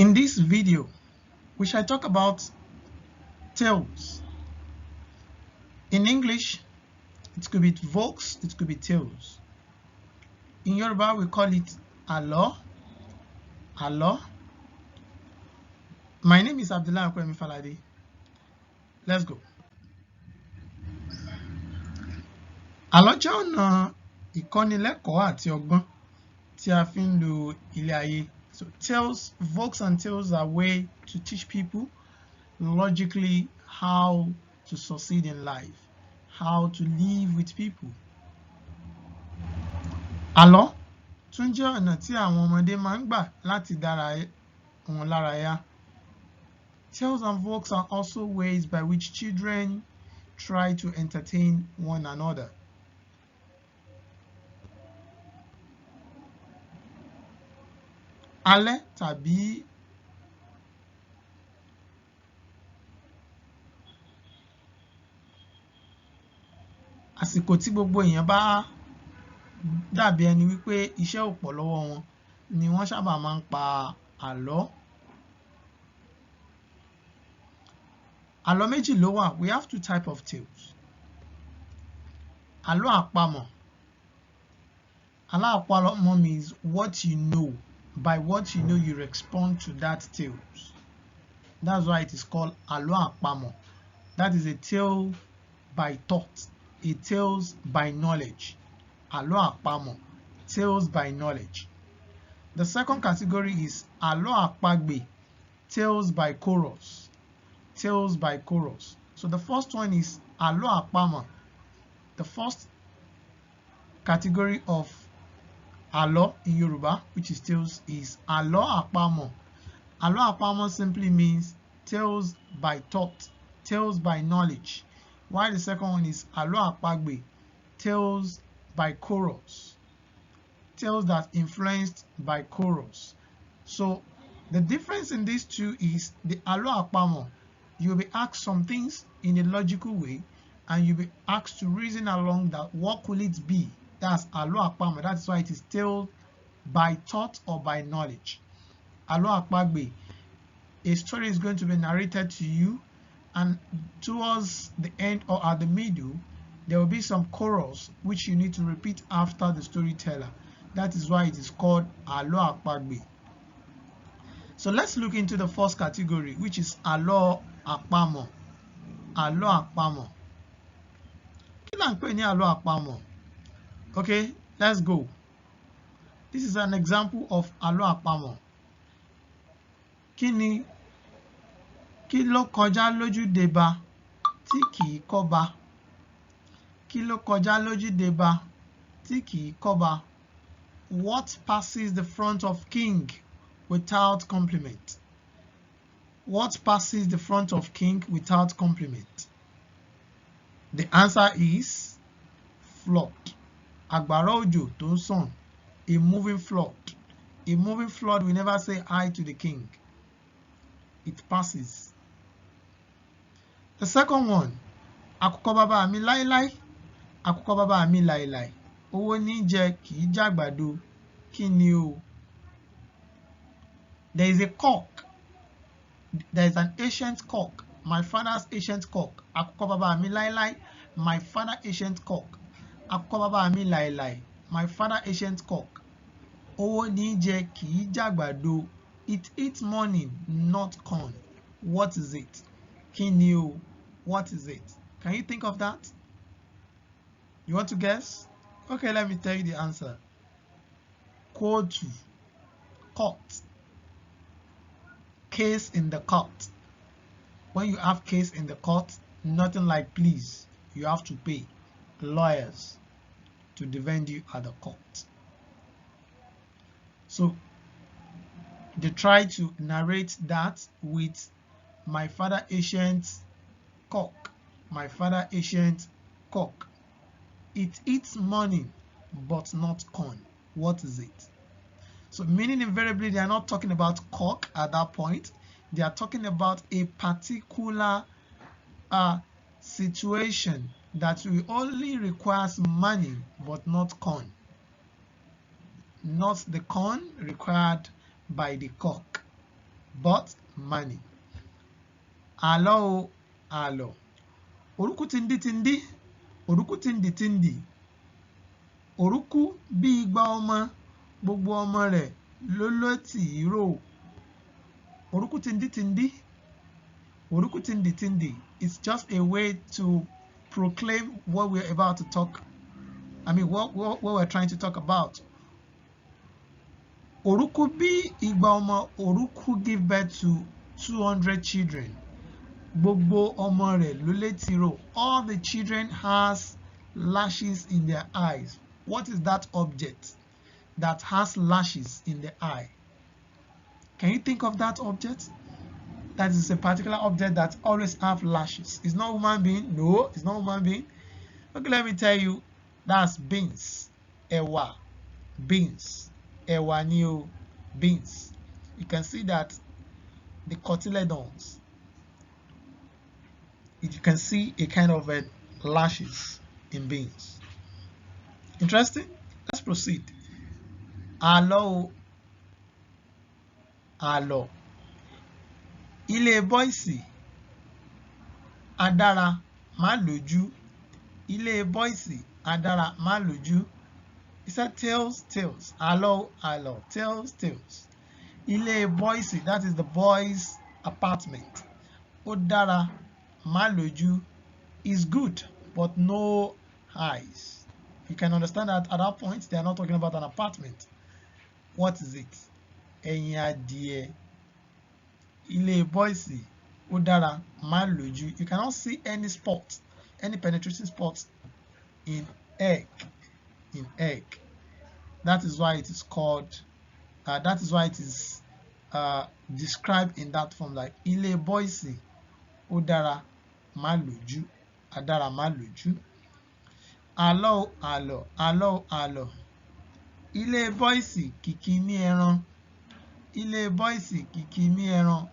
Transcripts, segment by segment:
In this video, we shall talk about tales. In English, it could be vocals, it could be tales. In Yoruba, we call it Alo. Alo. My name is Abdullah Akwemi Falade. Let's go. Àlọ́ jẹ́ ọ̀nà ìkọ́nilẹ́kọ̀ọ́ àti ọgbọ́n tí a fi ń lo ilé ayé. So tales, vocals and tales are a way to teach people logically how to succeed in life, how to live with people. Àlọ́ tún jẹ́ ọ̀nà tí àwọn ọmọdé máa ń gbà láti dára wọn lára yá. Tales and vocals are also ways by which children try to entertain one another. Alẹ́ tàbí àsìkò tí gbogbo èèyàn bá dàbí ẹni wípé iṣẹ́ ò pọ̀ lọ́wọ́ wọn ni wọ́n sábà máa ń pa àlọ́. Àlọ́ méjì ló wà. We have two types of tales. Àlọ́ àpamọ̀. Àlọ́ àpamọ̀ means what you know. By what you know, you respond to that tales. That's why it is called àlọ́ àpamọ̀. That is a tale by thought, a tales by knowledge. Àlọ́ àpamọ̀, tales by knowledge. The second category is àlọ́ àpagbè, tales by chorus. Tales by chorus. So the first one is àlọ́ àpamọ̀. The first category of àlọ́ in Yoruba, which is tales, is àlọ́ àpamọ̀. Àlọ́ àpamọ̀ simply means tales by thought, tales by knowledge, while the second one is àlọ́ àpagbè, tales by chorus, tales that influenced by chorus. So the difference in these two is the àlọ́ àpamọ̀, you'll be asked some things in a logical way and you'll be asked to reason along that what could it be. That's àlọ́ àpamọ̀. That's why it is told by thought or by knowledge. Àlọ́ àpagbè, a story is going to be narrated to you, and towards the end or at the middle, there will be some chorus which you need to repeat after the storyteller. That is why it is called àlọ́ àpagbè. So let's look into the first category, which is àlọ́ àpamọ̀. Àlọ́ àpamọ̀. Kí là ń pè ní àlọ́ àpamọ̀? Okay, let's go. This is an example of àlọ́ àpamọ̀. Kí ló kọjá lójúde ba tí kìí kọ́ba? Kí ló kọjá lójúde ba tí kìí kọ́ba? What passes the front of king without compliment? What passes the front of king without compliment? The answer is flood. Àgbàrá òjò tó ń sàn, a moving flood. A moving flood will never say hi to the king. It passes. The second one, àkùkọ bàbá mi láíláí, àkùkọ bàbá mi láíláí, owó ní jẹ kìí jàgbàdo, kí ni o? There is a cock. There is an ancient cock. My father's ancient cock. Àkùkọ bàbá mi láíláí, my father ancient cock. Àkùkọ bàbá mi láíláí, my father ancient cock. Owó ní jẹ kìí jàgbàdo. It eats money, not corn. What is it? Kí ni o? What is it? Can you think of that? You want to guess? Okay, let me tell you the answer. Kóòtù, court. Case in the court. When you have case in the court, nothing like please. You have to pay lawyers to defend you at the court. So they try to narrate that with my father ancient cock. My father ancient cock. It eats money but not corn. What is it? So meaning invariably they are not talking about cock at that point. They are talking about a particular situation that will only requires money but not corn. Not the corn required by the cock. but money. Àlọ́ o, àlọ́. Òrúkú tindi tindi, òrúkú tindi tindi. Òrúkú bí igba ọmọ, gbogbo ọmọ rẹ̀ ló lótì rò. Òrúkú tindi tindi, òrúkú tindi tindi. It's just a way to proclaim what we're about to talk. What we're trying to talk about. Òrúkú bí igba ọmọ, òrúkú give birth to 200 children. Gbogbo ọmọ rẹ̀ ló létí rò. All the children has lashes in their eyes. What is that object that has lashes in the eye? Can you think of that object? That is a particular object that always have lashes. It's not a human being. No, it's not a human being. Okay, let me tell you. That's beans. Ẹ̀wà. Beans. Ẹ̀wà ni o. Beans. You can see that the cotyledons. You can see a kind of lashes in beans. Interesting? Let's proceed. Àlọ́ o, àlọ́. Ilé bọ́ìsì, adára má lójú. Ilé bọ́ìsì, adára má lójú. It said tails, tails. Àlọ́, àlọ́. Tails, tails. Ilé bọ́ìsì, that is the boys' apartment. Ó dára má lójú is good, but no eyes. You can understand that at that point, they are not talking about an apartment. What is it? Ẹyin adìẹ. Ilé bọ́ìsì, ó dára má lójú. You cannot see any spot, any penetrating spots in egg. In egg. That is why it is called, that is why it is described in that form, like ilé bọ́ìsì, ó dára má lójú. Adára má lójú. Àlọ́, àlọ́, àlọ́, àlọ́. Ilé bọ́ìsì kìkì ní ẹran. Ilé bọ́ìsì kìkì ní ẹran.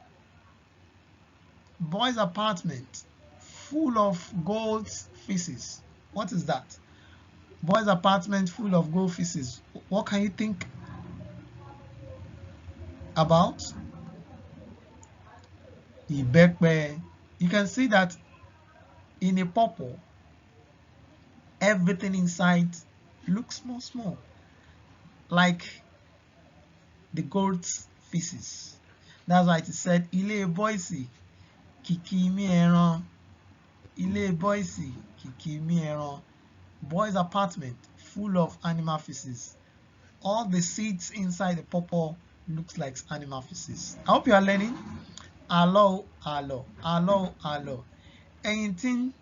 Boys' apartment full of gold feces. What is that? Boys' apartment full of gold feces. What can you think about? Ìbẹ́pẹ. You can see that in a purple, everything inside looks small, small, like the goat's feces. That's why it is said, Ilé bọ́ìsì kìkì mí ẹran. Ilé bọ́ìsì kìkì mí ẹran. Boys' apartment full of animal feces. All the seeds inside the purple looks like animal feces. I hope you are learning. Àlọ́, àlọ́, àlọ́, àlọ́. Ẹyin tín.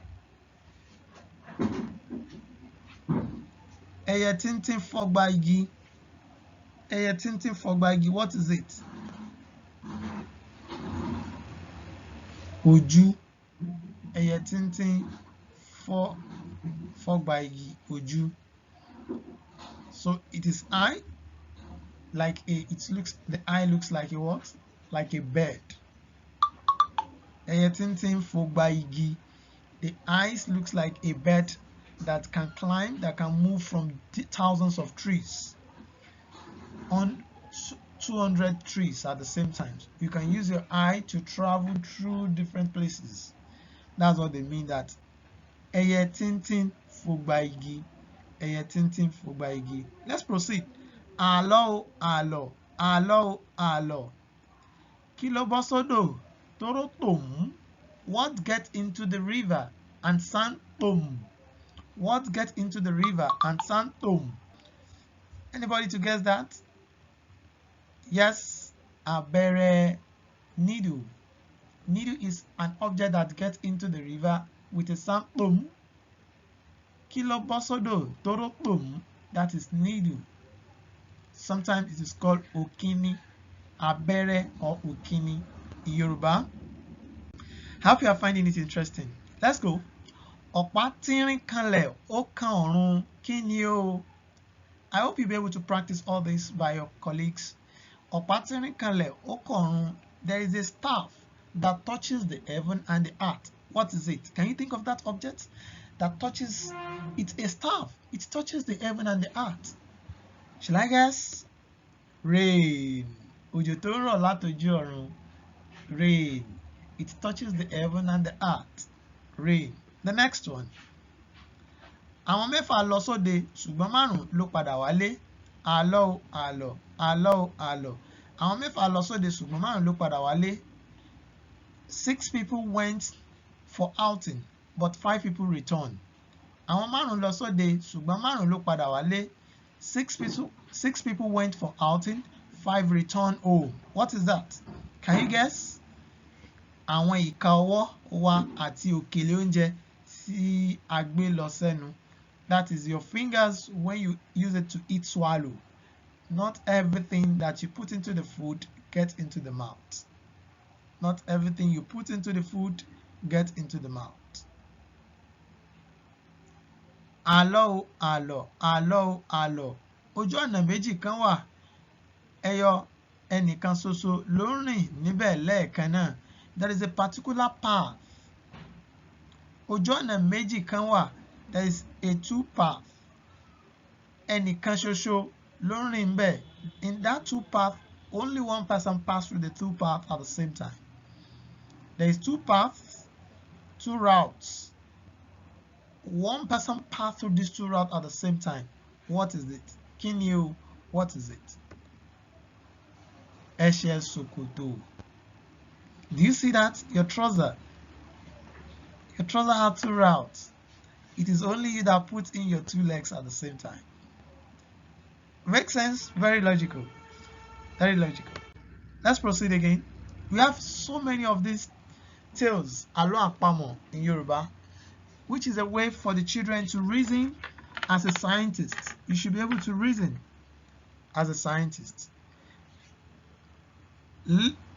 Ẹyẹ tíntín fọ́gbà igi. Ẹyẹ tíntín fọ́gbà igi. What is it? Ojú. Ẹyẹ tíntín fọ́gbà igi. Ojú. So it is eye, like the eye looks like a what? Like a bird. Ẹyẹ tíntín fọ́gbà igi. The eyes looks like a bird that can climb, that can move from thousands of trees on 200 trees at the same time. You can use your eye to travel through different places. That's what they mean, that ẹyẹ tíntín fọ́gbà igi. Ẹyẹ tíntín fọ́gbà igi. Let's proceed. Àlọ́, àlọ́, àlọ́, àlọ́. Kí ló bọ́ sódò? Tóró tòmú. What get into the river and sank tòmù? What get into the river and sank tòmù? Anybody to guess that? Yes, abẹ́rẹ́, needle. Needle is an object that gets into the river with a sank tòmù. Kí ló bọ́ sódò? Tóró tòmú. That is needle. Sometimes it is called òkíní, abẹ́rẹ́, or òkíní in Yoruba. I hope you are finding it interesting. Let's go. Ọ̀pá tínrín kanlẹ̀ ó kan ọ̀run, kí ni o? I hope you'll be able to practice all this by your colleagues. Ọ̀pá tínrín kanlẹ̀ ó kan ọ̀run. There is a staff that touches the heaven and the earth. What is it? Can you think of that object that touches? It's a staff. It touches the heaven and the earth. Shall I guess? Rain. Òjò tó rọ̀ látojú ọ̀run. Rain. It touches the heaven and the earth. Rain. The next one. Àwọn mẹ́fà lọ sóde ṣùgbọ́n márùn-ún ló padà wálé. Àlọ́ o, àlọ́, àlọ́ o, àlọ́. Àwọn mẹ́fà lọ sóde ṣùgbọ́n márùn-ún ló padà wálé. 6 people went for outing, but 5 people returned. Àwọn márùn-ún lọ sóde ṣùgbọ́n márùn-ún ló padà wálé. 6 people went for outing, 5 returned home. What is that? Can you guess? Àwọn ìka ọwọ́ wa àti òkèlè oúnjẹ tí a gbé lọ sẹ́nu. That is your fingers when you use it to eat, swallow. Not everything that you put into the food gets into the mouth. Not everything you put into the food gets into the mouth. Àlọ́ o, àlọ́, àlọ́ o, àlọ́. Ojú ọ̀nà méjì kan wà. Ẹnìkan ṣoṣo ló ń rìn níbẹ̀ lẹ́ẹ̀kan náà. There is a particular path. Ojú ọ̀nà méjì kan wà. There is a two path. Ẹnìkan ṣoṣo ló ń rìn níbẹ̀. In that two path, only one person passed through the two paths at the same time. There is two paths, two routes. One person passed through these two routes at the same time. What is it? Kí ni o? What is it? Ẹsẹ̀ ṣòkòtò. Do you see that? Your trouser. Your trouser had two routes. It is only you that put in your two legs at the same time. Makes sense? Very logical. Very logical. Let's proceed again. We have so many of these tales, àlọ́ àpamọ̀ in Yoruba, which is a way for the children to reason as a scientist. You should be able to reason as a scientist.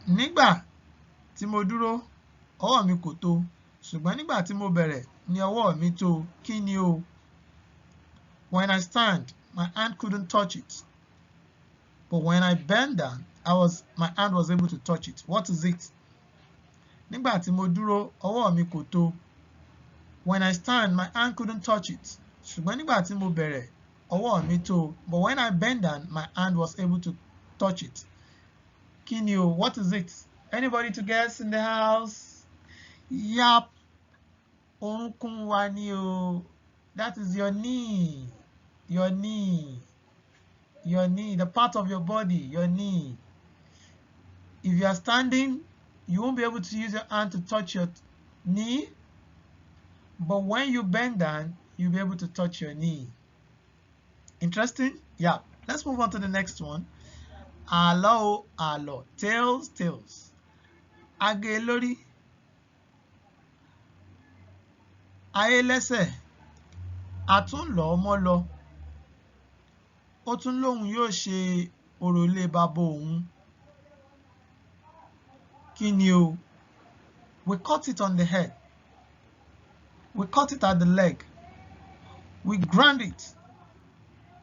Nígbà tí mo dúró, ọwọ́ mi kò tó, ṣùgbọ́n nígbà tí mo bẹ̀rẹ̀ ni ọwọ́ mi tó. Kí ni o? When I stand, my hand couldn't touch it. But when I bend down, my hand was able to touch it. What is it? Nígbà tí mo dúró, ọwọ́ mi kò tó. When I stand, my hand couldn't touch it. Ṣùgbọ́n nígbà tí mo bẹ̀rẹ̀, ọwọ́ mi tó. But when I bend down, my hand was able to touch it. Kí ni o? What is it? Anybody to guess in the house? Yap. Orúnkún wa ni o. That is your knee. Your knee. Your knee. The part of your body. Your knee. If you are standing, you won't be able to use your hand to touch your knee. But when you bend down, you'll be able to touch your knee. Interesting? Yeah. Let's move on to the next one. Àlọ́ o, àlọ́. Tales, tales. Agé lórí. Ayé lẹ́sẹ̀. Àtúnlọ̀ ọmọ lọ. Ó tún lóhun yóò ṣe òròlé baba òun. Kí ni o? We cut it on the head. We cut it at the leg. We ground it.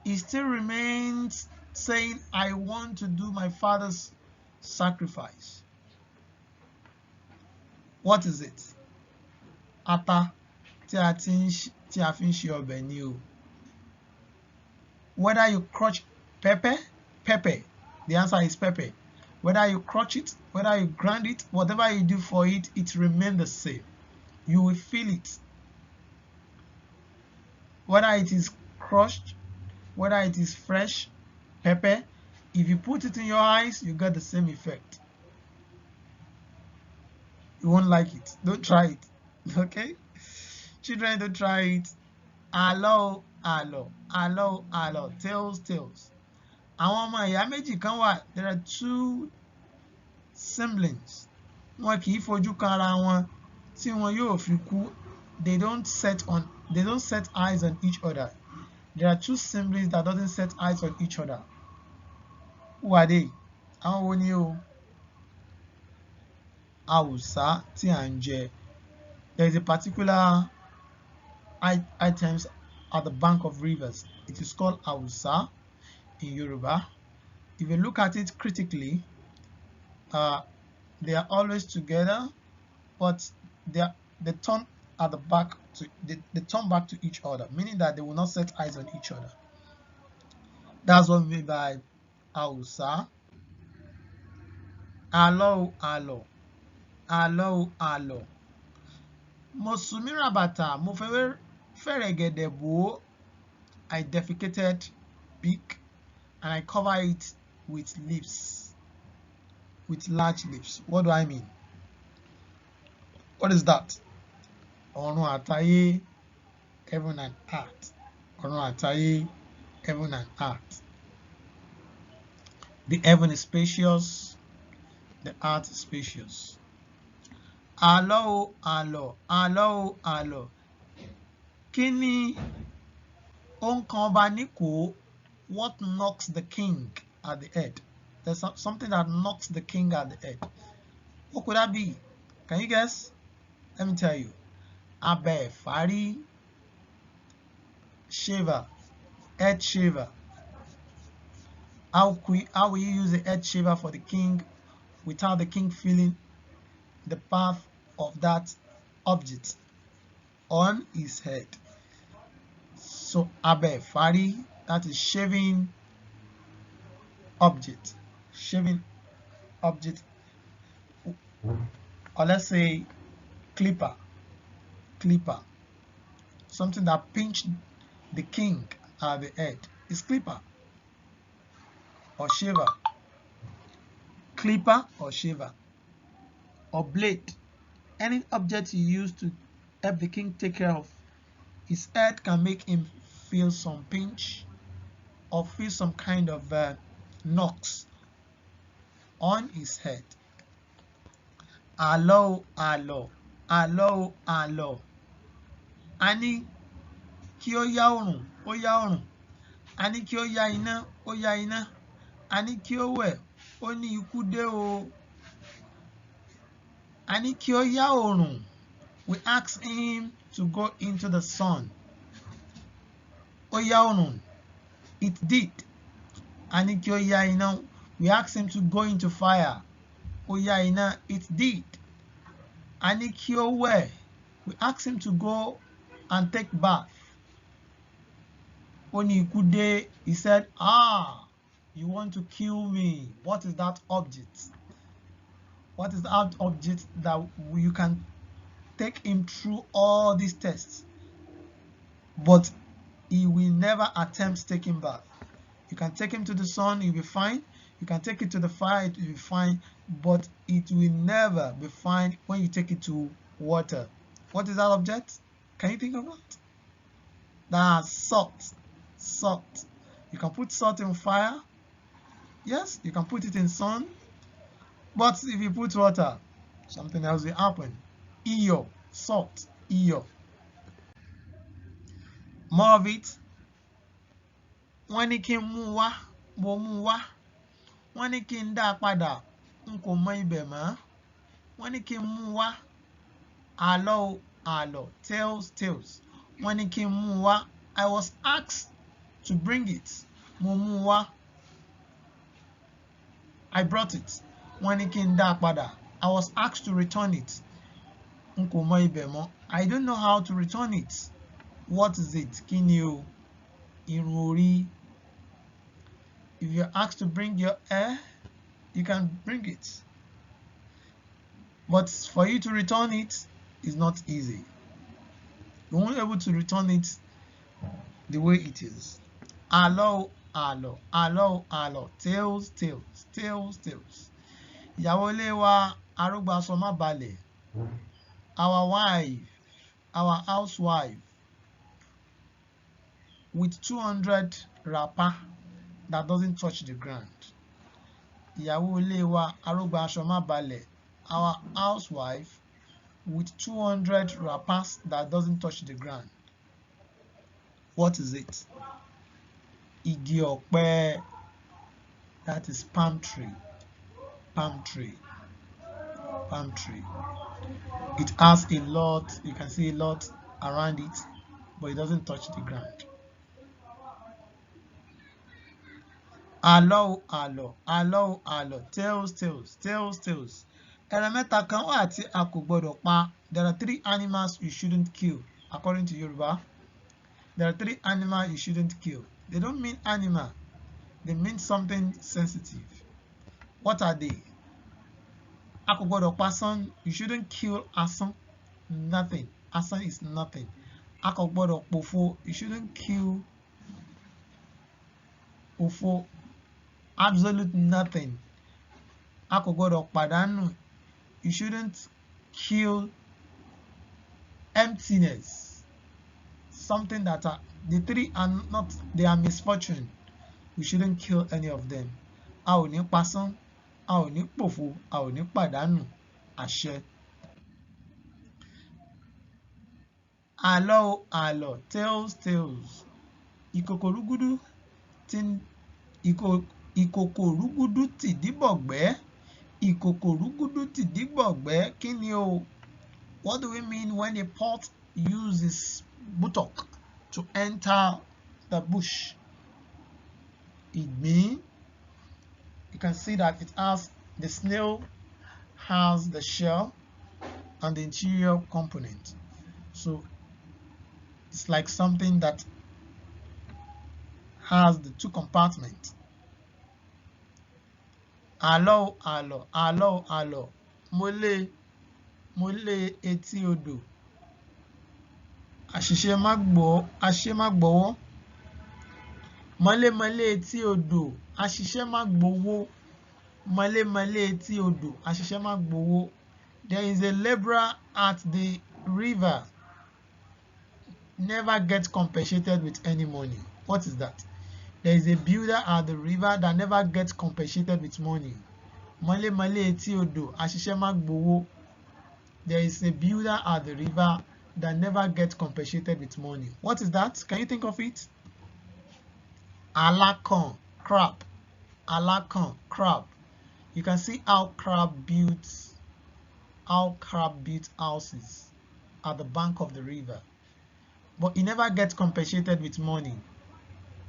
It still remains saying, I want to do my father's sacrifice. What is it? Ata tí a fi ń ṣe ọbẹ̀ ni o. Whether you crush pepper, the answer is pepper. Whether you crush it, whether you grind it, whatever you do for it, it remains the same. You will feel it. Whether it is crushed, whether it is fresh pepper, if you put it in your eyes, you get the same effect. You won't like it. Don't try it. Okay? Children, don't try it. Àlọ́, àlọ́, àlọ́, àlọ́. Tales, tales. Àwọn ọmọ ìyá méjì kan wà. There are two siblings. Wọn kì í fojú kan ara wọn tí wọn yóò fi kú. They don't set eyes on each other. There are two siblings that doesn't set eyes on each other. Who are they? Àwọn wo ni o? Àwùsá tí à ń jẹ. There is a particular items at the bank of rivers. It is called Àwùsá in Yoruba. If you look at it critically, they are always together, but they turn at the back to they turn back to each other, meaning that they will not set eyes on each other. That's what we mean by Àwùsá. Àlọ́, àlọ́. àlọ́ o àlọ́. Mo sùn mí ràbàtà, mo fẹ́rẹ̀gẹ̀dẹ̀ bò ó. I defecated big and I cover it with leaves, with large leaves. What do I mean? What is that? Ọ̀run àtayé, heaven and earth. Ọ̀run àtayé, heaven and earth. The heaven is spacious, the earth is spacious. Àlọ́ o àlọ́, àlọ́ o àlọ́. Kí ni ó ń kan ọba níkòó? What knocks the king at the head? There's something that knocks the king at the head. What could that be? Can you guess? Let me tell you. Abẹ́ ẹ̀fárí, shaver, head shaver. How will you use the head shaver for the king without the king feeling the path of that object on his head? So abẹ́ ẹ̀fárí, that is shaving object. Shaving object. Or let's say clipper. Clipper. Something that pinched the king at the head is clipper or shaver. Clipper or shaver. Or blade. Any object you use to help the king take care of his head can make him feel some pinch or feel some kind of knocks on his head. Àlọ́ o àlọ́, àlọ́ o àlọ́. A ní kí ó yá òrùn, ó yá òrùn. A ní kí ó yá iná, ó yá iná. A ní kí ó wẹ̀, ó ní ikú dé o. A ní kí ó yá òrùn. We asked him to go into the sun. Ó yá òrùn. It did. A ní kí ó yá iná. We asked him to go into fire. Ó yá iná. It did. A ní kí ó wẹ̀. We asked him to go and take bath. Ó ní ikú dé. He said, you want to kill me. What is that object? What is that object that you can take him through all these tests, but he will never attempt taking bath? You can take him to the sun, he'll be fine. You can take it to the fire, it will be fine, but it will never be fine when you take it to water. What is that object? Can you think of that? That's salt. Salt. You can put salt in fire. Yes, you can put it in sun. But if you put water, something else will happen. Iyọ̀, salt, iyọ̀. More of it. Wọ́n ní kí n mú wá, mo mú wá. Wọ́n ní kí n dá padà, n kò mọ ibẹ̀ mọ́. Wọ́n ní kí n mú wá. Àlọ́ o àlọ́, tales, tales. Wọ́n ní kí n mú wá. I was asked to bring it. Mo mú wá. I brought it. Wọ́n ní kí n dá padà. I was asked to return it. N kò mọ ibẹ̀ mọ́. I don't know how to return it. What is it? Kí ni o? Irun orí. If you're asked to bring your hair, you can bring it. But for you to return it is not easy. You won't be able to return it the way it is. Àlọ́ o àlọ́, àlọ́ o àlọ́, tales, tales, tales, tales. Ìyàwó ilé wa arógbó aṣọ má balẹ̀. Our wife, our housewife, with 200 wrapper that doesn't touch the ground. Ìyàwó ilé wa arógbó aṣọ má balẹ̀. Our housewife with 200 wrappers that doesn't touch the ground. What is it? Igi ọ̀pẹ. That is palm tree. Palm tree. Palm tree. It has a lot, you can see a lot around it, but it doesn't touch the ground. Àlọ́ o àlọ́, àlọ́ o àlọ́, tales, tales, tales, tales. Ẹran mẹ́ta kan wà tí a kò gbọdọ̀ pa. There are 3 animals you shouldn't kill, according to Yoruba. There are 3 animals you shouldn't kill. They don't mean animal. They mean something sensitive. What are they? A kò gbọ́dọ̀ pasán. You shouldn't kill asán. Nothing. Asán is nothing. A kò gbọ́dọ̀ pòfo. You shouldn't kill òfo. Absolute nothing. A kò gbọ́dọ̀ pàdánù. You shouldn't kill emptiness. Something that the three are not, they are misfortune. We shouldn't kill any of them. A ò ní pasán, a ò ní pòfo, a ò ní pàdánù. Àṣẹ. Àlọ́ àlọ́, tales tales. Ìkòkò rúgúdú tìdíbọ̀gbẹ́. Ìkòkò rúgúdú tìdíbọ̀gbẹ́. Kí ni o? What do we mean when a pot uses buttock to enter the bush? Ìgbín. You can see that it has, the snail has the shell and the interior component. So it's like something that has the two compartments. Àlọ́ àlọ́, àlọ́ àlọ́. Mo lé etí odò. Àṣìṣe má gbọ́wọ́. Mọ́lé etí odò. Àṣìṣe má gbowó. Mọ́lé etí odò. Àṣìṣe má gbowó. There is a laborer at the river. Never get compensated with any money. What is that? There is a builder at the river that never gets compensated with money. Mọ́lé etí odò. Àṣìṣe má gbowó. There is a builder at the river that never gets compensated with money. What is that? Can you think of it? Alákàn, crab. Alákàn, crab. You can see how crab builds houses at the bank of the river, but he never gets compensated with money.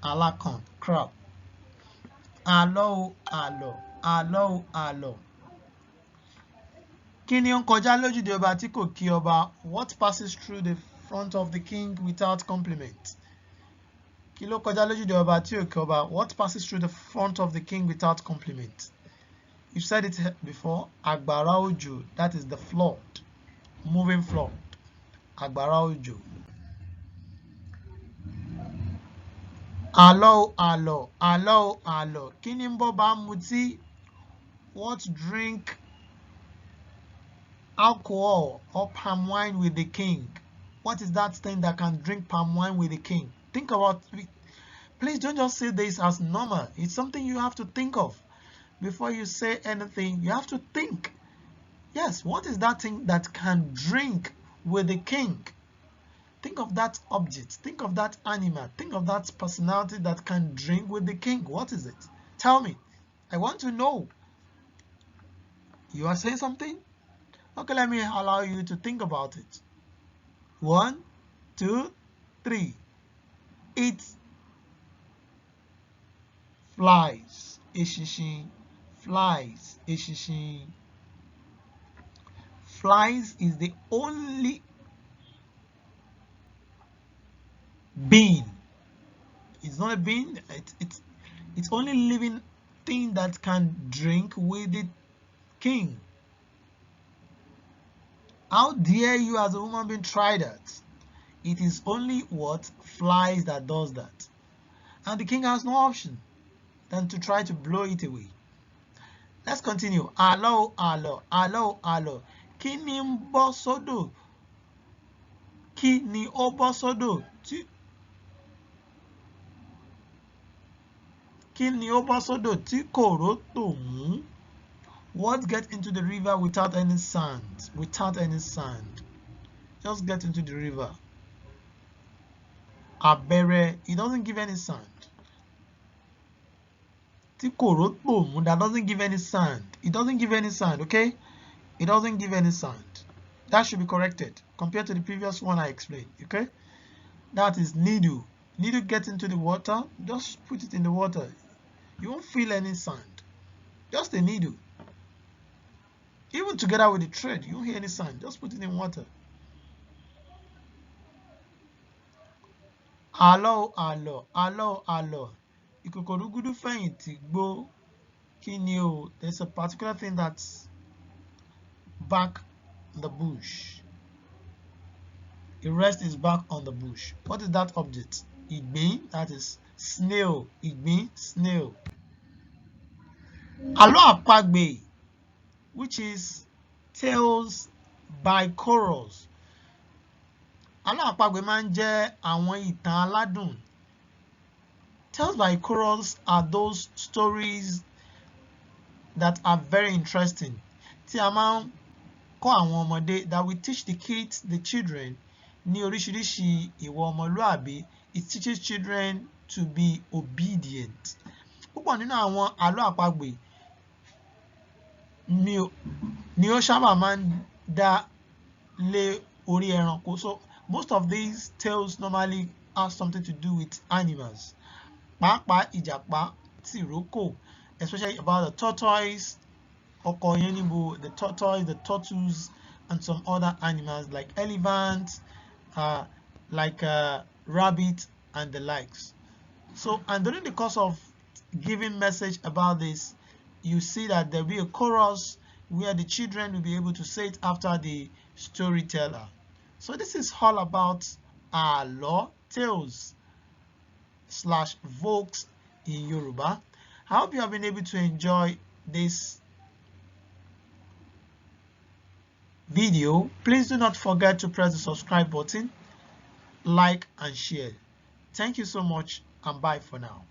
Alákàn, crab. Àlọ́ àlọ́, àlọ́ àlọ́. Kí ni ó ń kọjá lójúde ọba tí kò kí ọba? What passes through the front of the king without compliment? Kí ló kọjá lójúde ọba tí ò kí ọba? What passes through the front of the king without compliment? You've said it before. Àgbàrá òjò, that is the flood, moving flood. Àgbàrá òjò. Àlọ́ àlọ́, àlọ́ àlọ́. Kí ni ń bọ́ bá mutí? What drink alcohol or palm wine with the king? What is that thing that can drink palm wine with the king? Think about it. Please don't just say this as normal. It's something you have to think of. Before you say anything, you have to think. Yes, what is that thing that can drink with the king? Think of that object. Think of that animal. Think of that personality that can drink with the king. What is it? Tell me. I want to know. You are saying something? Okay, let me allow you to think about it. 1, 2, 3. It flies. Eṣinṣin. Flies. Eṣinṣin. Flies is the only being. It's not a being. It's only living thing that can drink with the king. How dare you as a woman being try that? It is only what flies that does that. And the king has no option than to try to blow it away. Let's continue. Àlọ́ àlọ́, àlọ́ àlọ́. Kí ni ń bọ́ sódò? Kí ni ó bọ́ sódò? Kí ni ó bọ́ sódò tí kò rótò mú? What gets into the river without any sand? Without any sand. Just get into the river. Abẹ́rẹ́, it doesn't give any sand. Tí kò rótò mú, that doesn't give any sand. It doesn't give any sand, okay? It doesn't give any sand. That should be corrected compared to the previous one I explained, okay? That is Ninu. Ninu gets into the water, just put it in the water. You won't feel any sand. Just a needle. Even together with the thread, you won't hear any sand. Just put it in water. Àlọ́ àlọ́, àlọ́ àlọ́. Ìkòkò rúgúdú fẹ̀yìntì gbó. Kí ni o? There's a particular thing that back on the bush. He rests his back on the bush. What is that object? Ìgbín, that is snail. Ìgbín, snail. Àlọ́ àpagbè, which is tales by chorus. Àlọ́ àpagbè máa ń jẹ́ àwọn ìtàn aládùn. Tales by chorus are those stories that are very interesting. Tí a máa ń kọ́ àwọn ọmọdé, that we teach the kids, the children, ní oríṣiríṣi ìwà ọmọlúàbí. It teaches children to be obedient. Púpọ̀ nínú àwọn àlọ́ àpagbè ni ó sábà máa ń dá lé orí ẹranko. So most of these tales normally have something to do with animals. Pàápàá ìjàpá, tìrókò, especially about the tortoise, ọkọ yánníbo, the tortoise, the tortoise, and some other animals like elephants, like rabbit, and the likes. So, and during the course of giving message about this, you see that there will be a chorus where the children will be able to say it after the storyteller. So this is all about àlọ́, tales / vocals in Yoruba. I hope you have been able to enjoy this video. Please do not forget to press the subscribe button, like, and share. Thank you so much, and bye for now.